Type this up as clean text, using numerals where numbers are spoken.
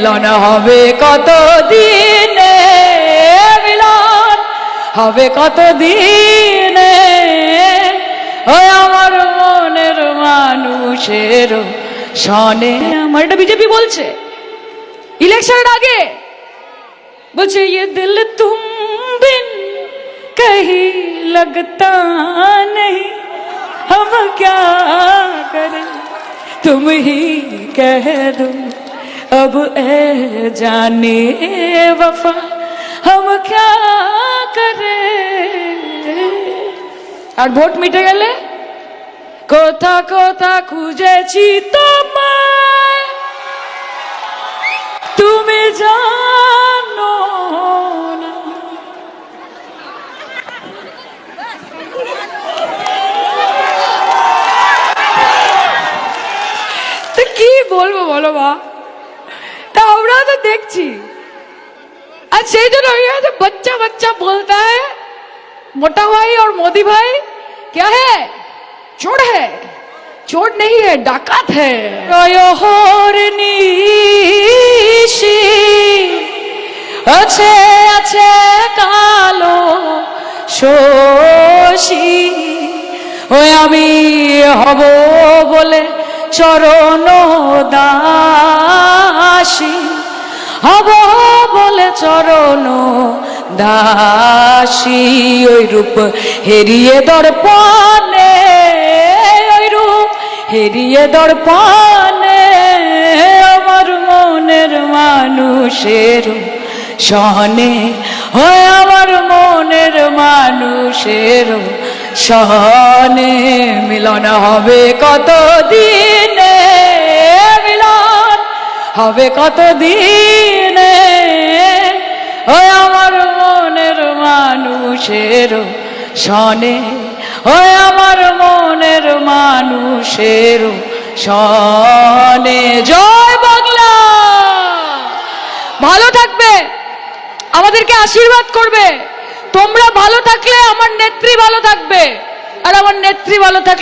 মিলন হবে কত দিনে, মিলন হবে কত দিনে, ওই আমার মনের মানুষের সনে। আমার এটা বিজেপি বলছে ইলেকশনের আগে, বলছে ये दिल तुम बिन कहीं लगता नहीं, हम क्या करें तुम ही कह दो अब ए जाने वफा, हम क्या करें। আর ভোট মিটে গেলে কোথা কোথা খুঁজেছি তোমায়, তুমি জানো না। তো কি বলবো বলো মা, তা আমরা তো দেখছি। আর সেই জন্য बच्चा बच्चा बोलता है मोटा भाई और मोदी भाई क्या है, चोर है, चोर नहीं है, डाकत है। নিশি আছে আছে কালো শোষী, ওই আমি হব বলে চরণ দাসী, হব বলে চরণ দাসী। ওই রূপ হেরিয়ে দর্পণে, ওই রূপ হেরিয়ে দর্পণে, আমার মনের মানুষের সনে, হয় আমার মনের মানুষের সনে। মিলন হবে কত দিনে, মিলন হবে কত দিনে, ওই আমার মনের মানুষের সনে, ওই আমার মনের মানুষের সনে। জয় বাংলা। ভালো থাকবে, আমাদেরকে আশীর্বাদ করবে। তোমরা ভালো থাকলে আমার নেত্রী ভালো থাকবে, আর আমার নেত্রী ভালো থাকলে